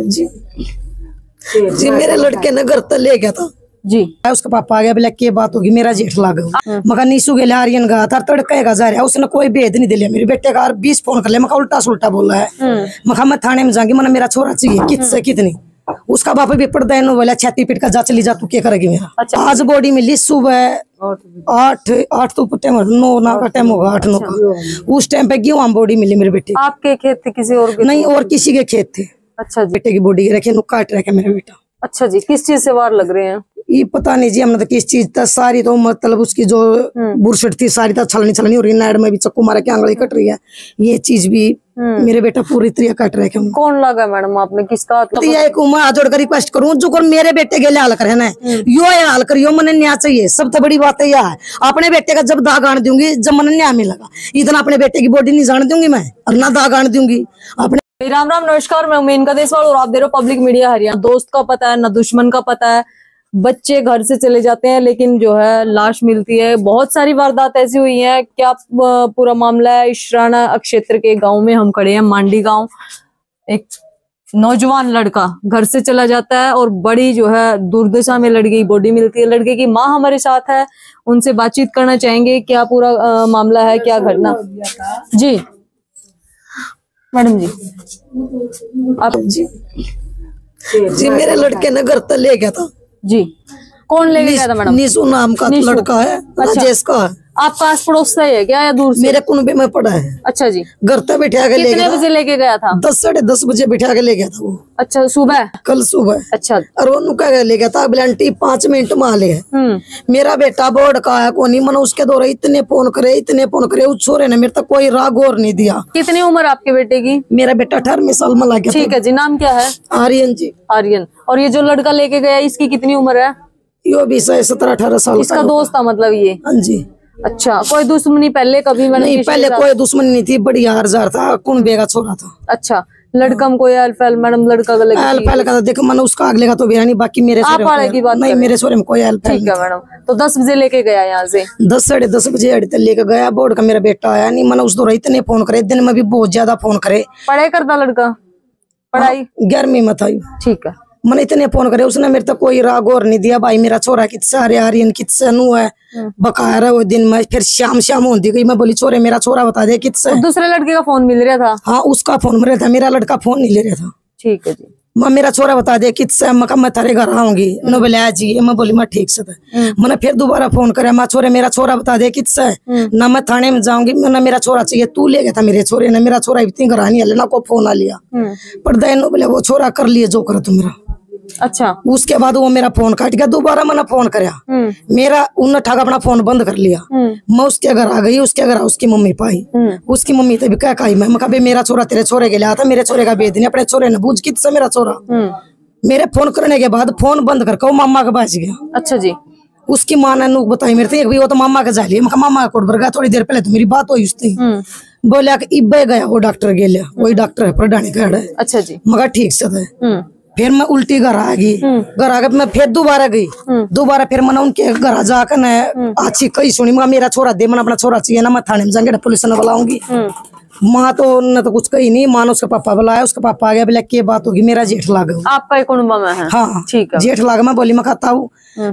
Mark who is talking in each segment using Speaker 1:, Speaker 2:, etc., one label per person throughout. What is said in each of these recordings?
Speaker 1: जी जी मेरे लड़के ने घर तक ले गया था
Speaker 2: जी।
Speaker 1: उसका पापा आ गया, बोला क्या बात होगी, मेरा जेठ लाग मगर नीसू के लारियन गा था तड़के का जा रहा है, उसने कोई भेद नहीं दिया मेरे बेटे का 20 फोन कर लिया, मैं उल्टा सुल्टा बोला है। मैं थाने में जाऊंगी, मैंने मेरा छोरा चाहिए कितने कितनी। उसका बाप भी पड़ता है, बोला छाती पीट का जा चली जा, तू क्या करेगी मेरा। अच्छा। आज बॉडी मिली सुबह 8 तो टाइम 9 का टाइम होगा, 8-9 का। उस टाइम पे गेहूं बॉडी मिली मेरे बेटे।
Speaker 2: आपके खेत थे किसी और के?
Speaker 1: नहीं, और किसी के खेत थे।
Speaker 2: अच्छा जी।
Speaker 1: बेटे की बॉडी रखे काट रखे मेरा बेटा।
Speaker 2: अच्छा जी, किस चीज से वार लग रहे हैं?
Speaker 1: ये पता नहीं जी, हमने तो किस चीज था, सारी तो मतलब उसकी जो बुरसट थी सारी तो छलनी हो रही है, नाड़ में भी चक्कू मारा के आंगली कट रही है, ये चीज भी मेरे बेटा पूरी तरह कट रहे हैं।
Speaker 2: कौन लगा मैडम आपने, किसका?
Speaker 1: तो ये एक मैं हाथ जोड़कर रिक्वेस्ट करूं, जो कर मेरे बेटे के लिए हाल करे ना, यो हाल करियो, मने न्याय चाहिए। सबसे बड़ी बात है यह है, अपने बेटे का जब दाग आने दूंगी, जब मने न्याय मिलेगा, इतना अपने बेटे की बॉडी नहीं जाने दूंगी मैं, और ना दाग आने दूंगी अपने।
Speaker 2: राम राम, नमस्कार, मैं मेनका देशवाल और आप दे रहे हो पब्लिक मीडिया हरियाणा। दोस्त का पता है ना दुश्मन का पता है, बच्चे घर से चले जाते हैं लेकिन जो है लाश मिलती है। बहुत सारी वारदात ऐसी हुई है। क्या पूरा मामला है? इशराना क्षेत्र के गांव में हम खड़े हैं, मांडी गांव। एक नौजवान लड़का घर से चला जाता है और बड़ी जो है दुर्दशा में लड़के की बॉडी मिलती है। लड़के की माँ हमारे साथ है, उनसे बातचीत करना चाहेंगे, क्या पूरा मामला है, क्या घटना। जी मैडम जी, आप
Speaker 1: जी मेरे लड़के ने घर तक ले गया था
Speaker 2: जी। कौन ले गया था मैडम?
Speaker 1: नीसू नाम का लड़का है। अच्छा। राजेश का है।
Speaker 2: आपका आस पड़ोस से है क्या या दूर से?
Speaker 1: मेरे कुनबे में पड़ा है।
Speaker 2: अच्छा जी।
Speaker 1: घर तक बिठा के ले गया।
Speaker 2: कितने बजे लेके गया था?
Speaker 1: 10-10:30 बजे बिठा के ले गया था वो।
Speaker 2: अच्छा, सुबह?
Speaker 1: कल सुबह।
Speaker 2: अच्छा।
Speaker 1: और वो नुका ले गया था ब्लंटी 5 मिनट में ले। मेरा बेटा बोर्ड का है, कोनी मन उसके दौरे इतने फोन करे उस छोरे ने मेरे तक कोई राग और नहीं दिया।
Speaker 2: कितनी उम्र आपके बेटे की?
Speaker 1: मेरा बेटा 18वें साल में लग गया।
Speaker 2: ठीक है जी। नाम क्या है?
Speaker 1: आर्यन जी।
Speaker 2: आर्यन। और ये जो लड़का लेके गया इसकी कितनी उम्र है?
Speaker 1: यो भी 17-18 साल।
Speaker 2: इसका दोस्त था मतलब ये?
Speaker 1: हाँ जी।
Speaker 2: अच्छा, कोई दुश्मनी पहले कभी?
Speaker 1: नहीं, पहले कोई दुश्मनी नहीं थी, बड़ी हार था, कुनबे का छोरा था।
Speaker 2: अच्छा, लड़का में कोई एल मैडम लड़का का
Speaker 1: पहले का देखो मैंने उसका अगले का तो भी नहीं, बाकी मेरे
Speaker 2: की बात
Speaker 1: नहीं, मेरे सोरे में कोई एल।
Speaker 2: ठीक है मैडम। तो 10 बजे लेके गया यहाँ से?
Speaker 1: 10-10:30 बजे तक लेके गया। बोर्ड का मेरा बेटा आया नहीं, मैंने उस दौरान इतने फोन करे, दिन में भी बहुत ज्यादा फोन करे।
Speaker 2: पढ़ाई करता लड़का? पढ़ाई
Speaker 1: 11वीं में था।
Speaker 2: ठीक है।
Speaker 1: मैंने इतने फोन करे, उसने मेरे तक कोई राग और नहीं दिया। भाई मेरा छोरा कितने अरे आर्यन कितने नू है बकाया रहा वो दिन में। फिर शाम होती गई, मैं बोली छोरे मेरा छोरा बता दे कितने।
Speaker 2: दूसरे लड़के का फोन मिल रहा था?
Speaker 1: हाँ, उसका फोन मिल रहा था, मेरा लड़का फोन नहीं ले रहा था।
Speaker 2: ठीक है जी।
Speaker 1: मैं मेरा छोरा बता दे कितने, मैं थारे घर आऊंगी। नो बोले आ जी, मैं बोली मैं ठीक से। मैंने फिर दोबारा फोन करे, मैं छोरे मेरा छोरा बता दे कितने ना, मैं थाने में जाऊंगी, ना मेरा छोरा चाहिए, तू ले गया था मेरे छोरे ने, मेरा छोरा इतनी घर आनी है ना को फोन आ लिया। पर दैन बोले वो छोरा कर लिए जो करे तू मेरा।
Speaker 2: अच्छा। उसके
Speaker 1: बाद वो मेरा फोन काट गया, दोबारा मैंने फोन कराया, मेरा उन्होंने ठाक अपना फोन बंद कर लिया। मैं उसके घर आ गई, उसके घर उसकी मम्मी पाई, उसकी मम्मी तभी क्या कही, मैं कभी मेरा छोरा तेरे छोरे के लिया था, मेरे छोरे का बेद नहीं, अपने छोरे ने बूझ कितने मेरा छोरा। मेरे फोन करने के बाद फोन बंद कर वो मामा के पास गया।
Speaker 2: अच्छा जी।
Speaker 1: उसकी माँ ने नुक बताई मेरे थे, वो तो मामा का जाली, मैं मामा का कोट भर गया। थोड़ी देर पहले तो मेरी बात हुई उससे, बोला कि इब्बे गया वो डॉक्टर के लिए, वही डॉक्टर है प्रधानी का है।
Speaker 2: अच्छा जी।
Speaker 1: मगर ठीक से थे। फिर मैं उल्टी घर आ गई, घर आ गए मैं फिर दोबारा गई, दोबारा फिर मैंने उनके घर जाकर न अच्छी कही सुनी, मेरा छोरा दे, मैंने अपना छोरा चाहिए ना, मैं थाने में जाऊंगी पुलिस ने बुलाऊंगी। माँ तो न तो कुछ कही नहीं, माँ ने उसका पापा बुलाया, उसका पापा आ गया, बोला क्या बात होगी, मेरा जेठ लाग।
Speaker 2: आपका कुनबा में है?
Speaker 1: हाँ
Speaker 2: ठीक है।
Speaker 1: जेठ लाग। मैं बोली मैं खाता हूँ,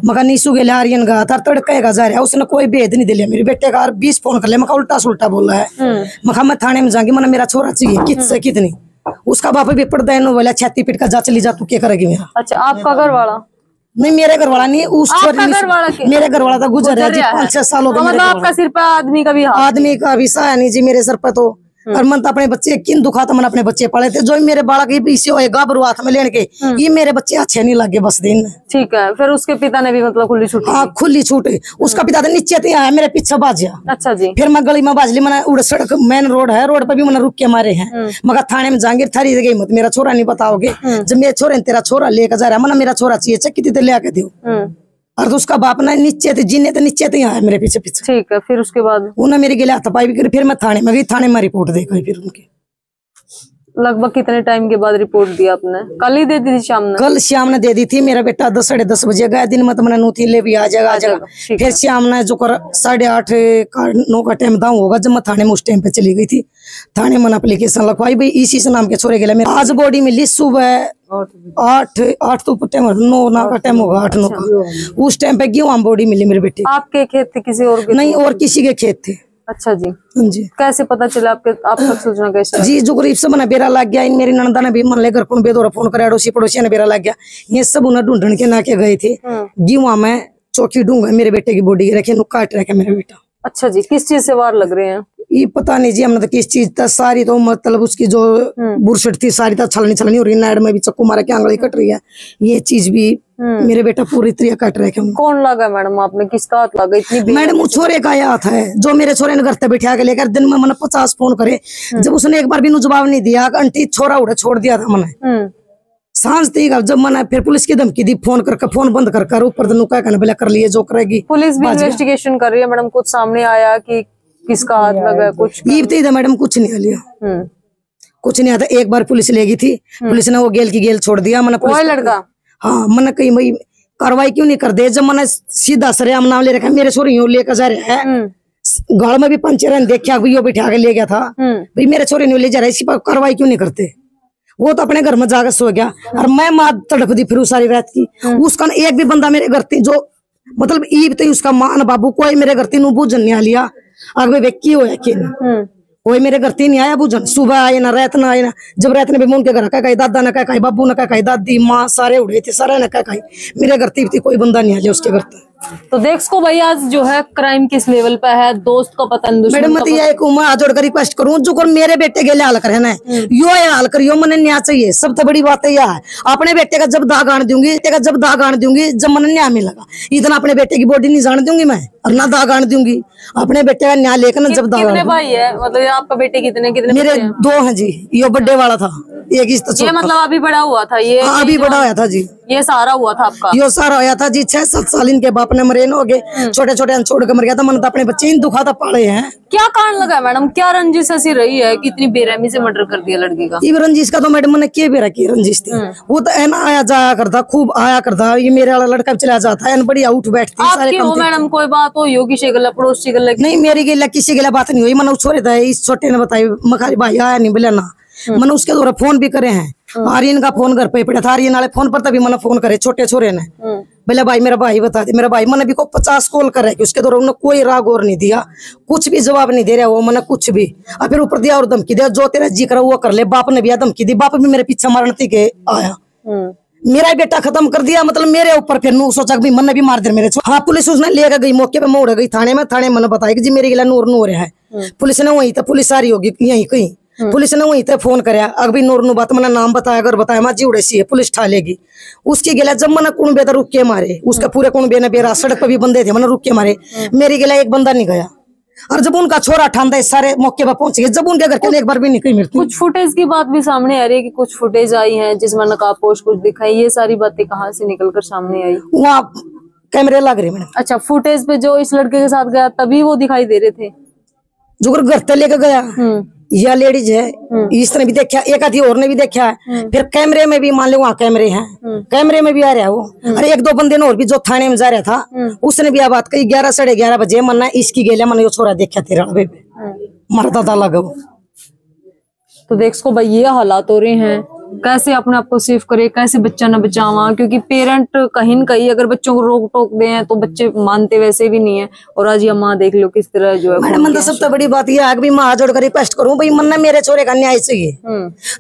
Speaker 1: मगर नीसू के आर्यन गा था तड़के का जा रहा है, उसने कोई भेद नहीं दिया मेरे बेटे का। 20 फोन कर लिया, मैं उल्टा सुल्टा बोला है। मैं थाने में जाऊंगी, मैंने मेरा छोरा चाहिए कितने कितनी। उसका बाप भी पड़ता है, बोला छाती पीट का जा चली जा, तू क्या करेगी मेरा।
Speaker 2: अच्छा, आपका घर वाला?
Speaker 1: नहीं, मेरे घर वाला नहीं, उस मेरे घर वाला था गुजर है जी, 5-6 साल हो गए।
Speaker 2: मतलब आपका सिर पे आदमी का भी सहाय नहीं जी मेरे सर पे तो। और मन तो अपने बच्चे किन दुखा था, मैंने अपने बच्चे पाले थे, जो मेरे बालक इसे होएगा हाथ में लेने के, ये मेरे बच्चे अच्छे नहीं लगे बस दिन। ठीक है। फिर उसके पिता ने भी मतलब खुली छूट?
Speaker 1: हाँ, खुली छूट। उसका पिता तो नीचे थे आया, मेरे पीछे बाजिया।
Speaker 2: अच्छा जी।
Speaker 1: फिर मैं गली में बाज ली, मैंने उड़ सड़क मेन रोड है, रोड पे भी मैंने रुक के मारे हैं। मगर थाने में जाएंगे थारी जगह मत, मेरा छोरा नहीं बताओगे। जब मेरे छोरे ने तेरा छोरा लेकर जा रहा है, मैंने मेरा छोरा चाहिए, चक्की ले आके दो। और उसका बाप ना नीचे थे, जिन्हें तो नीचे थे आया मेरे पीछे पीछे।
Speaker 2: ठीक है। फिर उसके बाद
Speaker 1: उन्होंने मेरे गिले हाथापाई भी करी, फिर मैं थाने में गई, थाने में रिपोर्ट दे गई। फिर उनकी
Speaker 2: लगभग कितने टाइम के बाद रिपोर्ट दी आपने? कल ही दे दी थी शाम ने?
Speaker 1: कल शाम ने दे दी थी। मेरा बेटा 10-10:30 बजे गया, दिन में तो मैंने नूथी ले भी आ जाएगा। फिर शाम ने जो 8:30-9 का टाइम दाऊ होगा, जब मैं थाने में उस टाइम पे चली गई थी। थाने में एप्लीकेशन लिखवाई भाई इसी से नाम के छोरे के लिए। आज बॉडी मिली सुबह 8 तो टाइम 9 ना का टाइम होगा, 8-9 का। उस टाइम पे गेहूं बॉडी मिली मेरे बेटे।
Speaker 2: आपके खेत थे किसी और के?
Speaker 1: नहीं, और किसी के खेत थे।
Speaker 2: अच्छा जी।
Speaker 1: हाँ जी।
Speaker 2: कैसे पता चला आप तक सूचना कैसे?
Speaker 1: जी, जो गरीब से मना बेरा लग गया, इन मेरी ननदा ने भी मन ले घर को बेदोरा फोन कर, अड़ोसी पड़ोसी ने बेरा लग गया, ये सब उन्हें ढूंढ के ना के गए थे। गेहूं में चौकी ढूंढा मेरे बेटे की बॉडी रखे, नु काट रखा मेरा बेटा।
Speaker 2: अच्छा जी, किस चीज से वार लग रहे हैं?
Speaker 1: ये पता नहीं जी, हमने तो किस चीज था, सारी तो मतलब उसकी जो बुरसट थी सारी तो छलनी हो रही है, नाड़ में भी चक्कू मारा के आंगली कट रही है, ये चीज भी मेरे बेटा पूरी तरह कट रहे।
Speaker 2: कौन लगा मैडम? आपने किसका हाथ लगा इतनी?
Speaker 1: मैडम वो छोरे का हाथ है, जो मेरे छोरे ने घर पे बिठा के लेकर दिन में मैंने 50 फोन करे, जब उसने एक बार भी जवाब नहीं दिया, आंटी छोरा उड़ा छोड़ दिया था मैंने। सांझ थी जब मैंने फिर पुलिस की धमकी दी, फोन करके फोन बंद कर ऊपर क्या कहना भला कर लिए जो करेगी।
Speaker 2: पुलिस भी इन्वेस्टिगेशन कर रही है मैडम, कुछ सामने आया कि किसका हाथ लगा? कुछ
Speaker 1: मैडम कुछ नहीं लिया, कुछ नहीं आता। एक बार पुलिस ले गई थी, पुलिस ने वो गेल की गेल छोड़ दिया। मैंने
Speaker 2: लड़का
Speaker 1: हाँ, मैंने कहीं भाई कार्रवाई क्यों नहीं कर दे, जब मैंने सीधा सरेआम नाम ले रखा, मेरे छोरी लेकर जा रहे हैं, गाड़ में भी पंचर देखा वो बिठा के ले गया था, भाई मेरे छोरे ने ले जा रहा है, इसी पर कार्रवाई क्यों नहीं करते? वो तो अपने घर में जाकर सो गया और मैं माँ तड़प दी फिर सारी रात की। उसका एक भी बंदा मेरे घर थी जो मतलब ईब थी, उसका मान बाबू कोई मेरे घर थी बूझन नहीं आ लिया। अगले व्यक्ति हो कोई मेरे घर नहीं आया बूझन, सुबह आए ना रात ना आए ना, जब रात ने भी मुंह के घर का दादा ने कहा, बाबू ने कहा, दादी माँ सारे उड़े थे, सारे ने कहा, मेरे घर थी कोई बंदा नहीं आया उसके घर।
Speaker 2: तो देखो भाई आज जो है क्राइम किस लेवल पे है, दोस्त का पता नहीं।
Speaker 1: मैडम मैं एक हाथ जोड़कर रिक्वेस्ट करूं, जो कर मेरे बेटे के लिए हाल कर है यो हाल करियो, मैंने न्याय चाहिए। सब तो बड़ी बात है यह है, अपने बेटे का जब दाग आन दूंगी, जब मैंने न्याय मिलेगा, इतना अपने बेटे की बॉडी नहीं जान दूंगी मैं, और ना दाग आन दूंगी। अपने बेटे का न्याय लेकर ना जब दाग।
Speaker 2: कितने भाई है मतलब आपका बेटे? कितने
Speaker 1: मेरे 2 हैं जी, यो बर्थडे वाला था एक इस
Speaker 2: ये मतलब अभी बड़ा हुआ था ये?
Speaker 1: अभी बड़ा हुआ था जी,
Speaker 2: ये सारा हुआ था आपका?
Speaker 1: यो सारा होया था जी, 6-7 साल इनके बाप ने मरे हो गए, छोटे छोटे छोड़ के मर गया था। मैंने तो अपने बच्चे इन दुखा था पाले हैं।
Speaker 2: क्या कारण लगा मैडम, क्या रंजिश ऐसी रही है कि इतनी बेरहमी से मर्डर कर दिया लड़की का?
Speaker 1: ये रंजिश का तो मैडम मैंने क्या बेरा की रंजिश थी, वो तो एन आया जाया करता, खूब आया करता, ये मेरे वाला लड़का चला जाता है, बढ़िया उठ बैठती सारे
Speaker 2: काम। मैडम कोई बात हो योगी से गला पड़ोसी गला? नहीं,
Speaker 1: मेरी गला किसी गला बात नहीं हुई। मैंने छोड़े था इस छोटे ने बताई, मखारी भाई आया नहीं बोला ना, मैंने उसके द्वारा फोन भी करे हैं, आर्यन का फोन घर पे पड़ा था, आर्यन वाले फोन पर तभी मैंने फोन करे छोटे छोरे ने, बोले भाई मेरा भाई बता दे, मेरा भाई मैंने भी को 50 कॉल करे कि उसके द्वारा उन्होंने कोई राग और नहीं दिया, कुछ भी जवाब नहीं दे रहा वो, मैंने कुछ भी। और फिर ऊपर दिया और धमकी दिया, जो तेरा जी करा वो कर ले। बाप ने भी धमकी दी, बाप भी मेरे पीछे मारने के आया, मेरा बेटा खत्म कर दिया, मतलब मेरे ऊपर फिर सोचा कि मन भी मार दे मेरे। हाँ, पुलिस उसने लेकर गई मौके पे, मोड़ गई थाने में, थाने मैंने बताया कि जी मेरे गिला नूर नूर है। पुलिस ने वहीं तो पुलिस आ रही होगी यहीं कहीं, पुलिस ने वहीं तक फोन कराया, अभी नूर नू बात मैंने नाम बताया, अगर बताया माँ जी उड़ेसी है, पुलिस ठा लेगी उसकी गिला। जब मैंने कुणबे तो रुक के मारे, उसका पूरे कुणबे ने बेरा, सड़क पर भी बंदे थे, मैंने रुक के मारे, मेरी गिला एक बंदा नहीं गया। और जब उनका छोरा ठांदा सारे मौके पर पहुंच गए, जब उनके घर के एक बार भी निकली मिलती।
Speaker 2: कुछ फुटेज की बात भी सामने आ रही है कि कुछ फुटेज आई है जिसमें नकाबपोश कुछ दिखाई, ये सारी बातें कहाँ से निकलकर सामने आई?
Speaker 1: वहाँ कैमरे लग रहे मैडम।
Speaker 2: अच्छा, फुटेज पे जो इस लड़के के साथ गया तभी वो दिखाई दे रहे थे?
Speaker 1: जो घर तक लेकर गया या लेडीज है, इस तरह भी देखा, एक आधी और ने भी देखा है। फिर कैमरे में भी मान लो वहाँ कैमरे हैं, कैमरे में भी आ रहा है वो। अरे 1-2 बंदे ने और भी जो थाने में जा रहा था, उसने भी बात कही 11 साढ़े 11 बजे मना इसकी गेला मैंने यो छोरा देखा तेरा मरता था लगा।
Speaker 2: तो देखो भाई ये हालात हो रहे हैं, कैसे अपने आप को सेफ करे, कैसे बच्चा न बचावा, क्योंकि पेरेंट कहीं न कहीं अगर बच्चों को रोक टोक दे तो बच्चे मानते वैसे भी नहीं है। और आज ये माँ देख लो किस तरह जो है।
Speaker 1: मैडम तो सबसे बड़ी बात ये है माँ जोड़कर रिक्वेस्ट करूँ भाई, मन मेरे छोरे का न्याय चाहिए।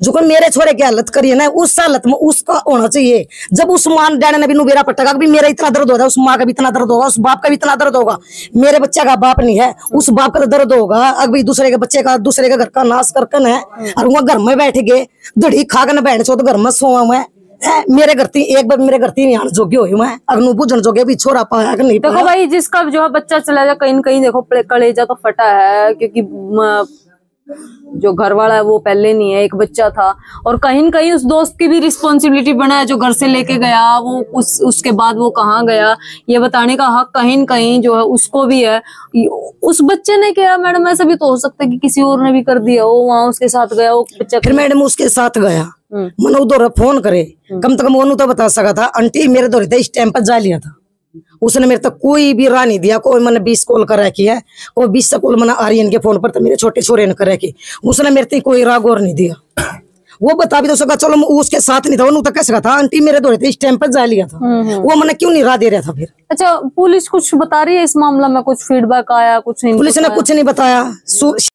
Speaker 1: जो कोई मेरे छोरे की हालत करिए ना, उस हालत में उसका होना चाहिए। जब उस माँ डैड ने भी नुबेरा पटका भी मेरा इतना दर्द होगा, उस माँ का भी इतना दर्द होगा, उस बाप का भी इतना दर्द होगा। मेरे बच्चे का बाप नहीं है, उस बाप का दर्द होगा। अगर दूसरे के बच्चे का, दूसरे के घर का नाश करकन है और वहाँ घर में बैठ गए दड़ी खाकर बैठ चो तो घर में सोवा मैं मेरे घर एक बार मेरे घर नहीं आने जोगे हुई मैं अग्नु बुझन जोगे भी छोरा पाया कि नहीं।
Speaker 2: देखो भाई जिसका जो है बच्चा चला जाए कहीं न कहीं देखो कलेजा तो फटा है, क्योंकि जो घर वाला है वो पहले नहीं है, एक बच्चा था। और कहीं न कहीं उस दोस्त की भी रिस्पॉन्सिबिलिटी बना है, जो घर से लेके गया वो उसके बाद वो कहाँ गया ये बताने का हक कहीं न कहीं जो है उसको भी है। उस बच्चे ने किया मैडम, ऐसा भी तो हो सकता है कि किसी और ने भी कर दिया हो, वहाँ उसके साथ गया वो बच्चा।
Speaker 1: फिर मैडम उसके साथ गया, मैंने उधर फोन करे, कम से कम वो तो बता सका था आंटी मेरे दौरे इस टाइम पर जा लिया था। उसने मेरे तक कोई भी राह नहीं दिया। कोई मैंने 20 कॉल कर रखी है, कोई 20 कॉल मैंने आर्यन के फोन पर तो मेरे छोटे छोरे ने कर रखी, उसने मेरे तक कोई राह और नहीं दिया। वो बता भी तो सका, चलो वो उसके साथ नहीं था, वो तो कैसे था, आंटी मेरे दौड़े थे, इस टाइम पर जा लिया था, वो मैंने क्यों नहीं राह दे रहा था फिर।
Speaker 2: अच्छा, पुलिस कुछ बता रही है इस मामला में, कुछ फीडबैक आया, कुछ
Speaker 1: पुलिस ने कुछ नहीं बताया।